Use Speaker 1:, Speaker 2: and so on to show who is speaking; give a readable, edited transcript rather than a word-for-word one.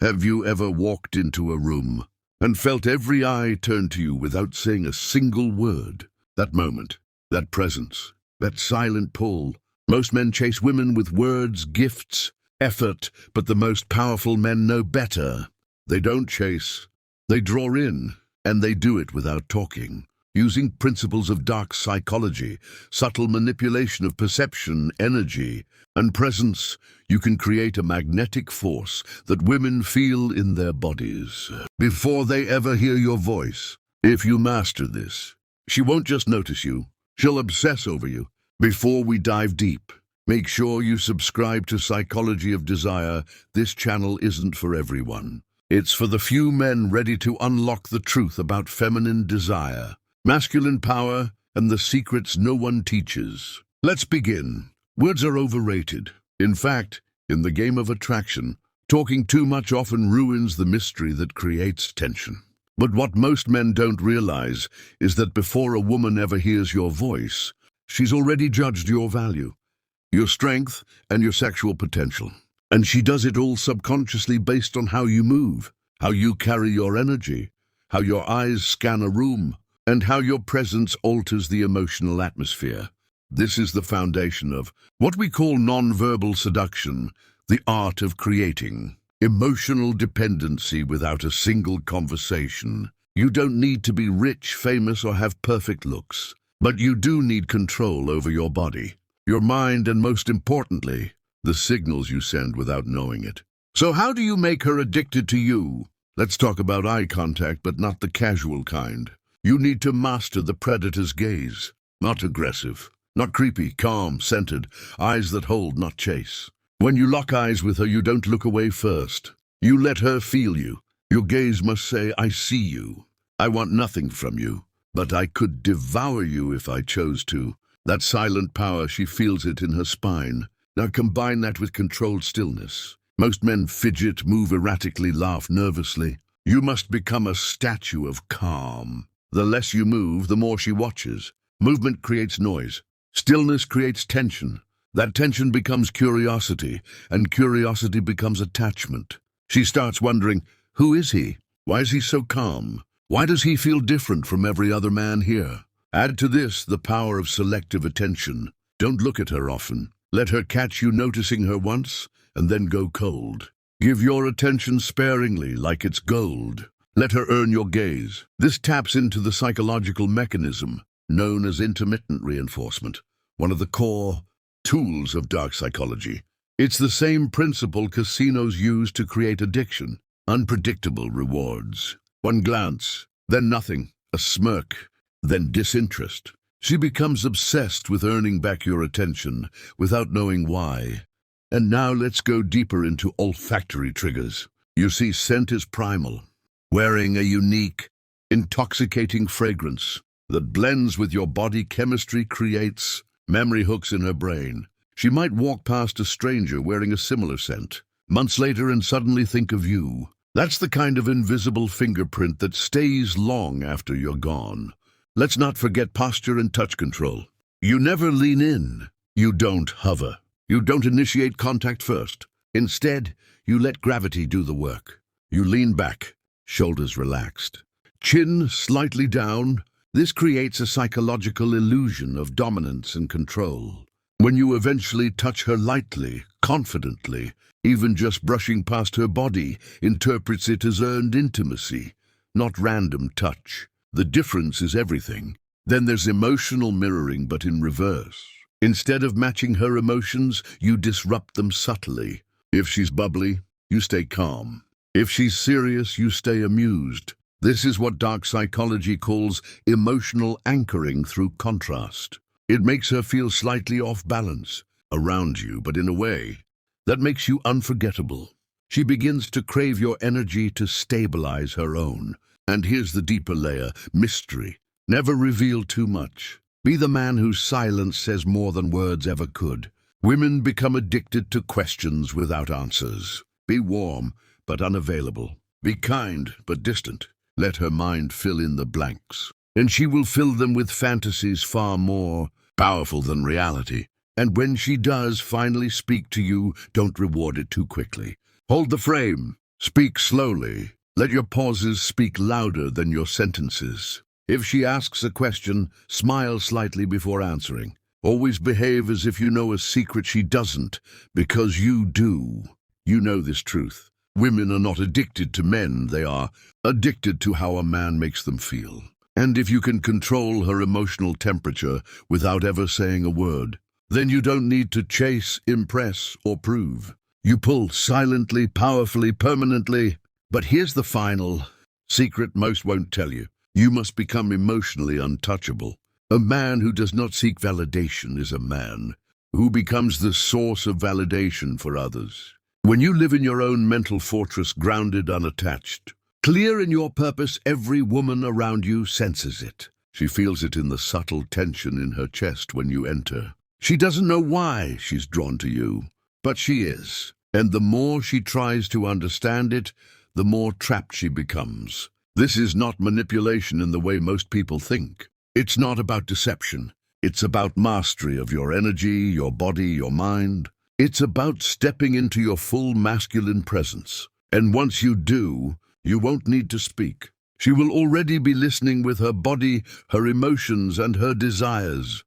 Speaker 1: Have you ever walked into a room and felt every eye turn to you without saying a single word? That moment, that presence, that silent pull. Most men chase women with words, gifts, effort, but the most powerful men know better. They don't chase, they draw in, and they do it without talking. Using principles of dark psychology, subtle manipulation of perception, energy, and presence, you can create a magnetic force that women feel in their bodies before they ever hear your voice. If you master this, she won't just notice you, she'll obsess over you. Before we dive deep, make sure you subscribe to Psychology of Desire. This channel isn't for everyone. It's for the few men ready to unlock the truth about feminine desire, masculine power, and the secrets no one teaches. Let's begin. Words are overrated. In fact, in the game of attraction, talking too much often ruins the mystery that creates tension. But what most men don't realize is that before a woman ever hears your voice, she's already judged your value, your strength, and your sexual potential. And she does it all subconsciously based on how you move, how you carry your energy, how your eyes scan a room, and how your presence alters the emotional atmosphere. This is the foundation of what we call non-verbal seduction, the art of creating emotional dependency without a single conversation. You don't need to be rich, famous, or have perfect looks, but you do need control over your body, your mind, and most importantly, the signals you send without knowing it. So how do you make her addicted to you? Let's talk about eye contact, but not the casual kind. You need to master the predator's gaze. Not aggressive, not creepy, calm, centered, eyes that hold, not chase. When you lock eyes with her, you don't look away first. You let her feel you. Your gaze must say, I see you. I want nothing from you, but I could devour you if I chose to. That silent power, she feels it in her spine. Now combine that with controlled stillness. Most men fidget, move erratically, laugh nervously. You must become a statue of calm. The less you move, the more she watches. Movement creates noise. Stillness creates tension. That tension becomes curiosity, and curiosity becomes attachment. She starts wondering, who is he? Why is he so calm? Why does he feel different from every other man here? Add to this the power of selective attention. Don't look at her often. Let her catch you noticing her once, and then go cold. Give your attention sparingly, like it's gold. Let her earn your gaze. This taps into the psychological mechanism known as intermittent reinforcement, one of the core tools of dark psychology. It's the same principle casinos use to create addiction. Unpredictable rewards. One glance, then nothing, a smirk, then disinterest. She becomes obsessed with earning back your attention without knowing why. And now let's go deeper into olfactory triggers. You see, scent is primal. Wearing a unique, intoxicating fragrance that blends with your body chemistry creates memory hooks in her brain. She might walk past a stranger wearing a similar scent months later and suddenly think of you. That's the kind of invisible fingerprint that stays long after you're gone. Let's not forget posture and touch control. You never lean in. You don't hover. You don't initiate contact first. Instead, you let gravity do the work. You lean back, shoulders relaxed, chin slightly down. This creates a psychological illusion of dominance and control. When you eventually touch her lightly, confidently, even just brushing past her body interprets it as earned intimacy, not random touch. The difference is everything. Then there's emotional mirroring, but in reverse. Instead of matching her emotions, you disrupt them subtly. If she's bubbly, you stay calm. If she's serious, you stay amused. This is what dark psychology calls emotional anchoring through contrast. It makes her feel slightly off balance around you, but in a way that makes you unforgettable. She begins to crave your energy to stabilize her own. And here's the deeper layer, mystery. Never reveal too much. Be the man whose silence says more than words ever could. Women become addicted to questions without answers. Be warm, but unavailable. Be kind, but distant. Let her mind fill in the blanks, and she will fill them with fantasies far more powerful than reality. And when she does finally speak to you, don't reward it too quickly. Hold the frame. Speak slowly. Let your pauses speak louder than your sentences. If she asks a question, smile slightly before answering. Always behave as if you know a secret she doesn't, because you do. You know this truth. Women are not addicted to men, they are addicted to how a man makes them feel. And if you can control her emotional temperature without ever saying a word, then you don't need to chase, impress, or prove. You pull silently, powerfully, permanently. But here's the final secret most won't tell you. You must become emotionally untouchable. A man who does not seek validation is a man who becomes the source of validation for others. When you live in your own mental fortress, grounded, unattached, clear in your purpose, every woman around you senses it. She feels it in the subtle tension in her chest when you enter. She doesn't know why she's drawn to you, but she is. And the more she tries to understand it, the more trapped she becomes. This is not manipulation in the way most people think. It's not about deception. It's about mastery of your energy, your body, your mind. It's about stepping into your full masculine presence. And once you do, you won't need to speak. She will already be listening with her body, her emotions, and her desires.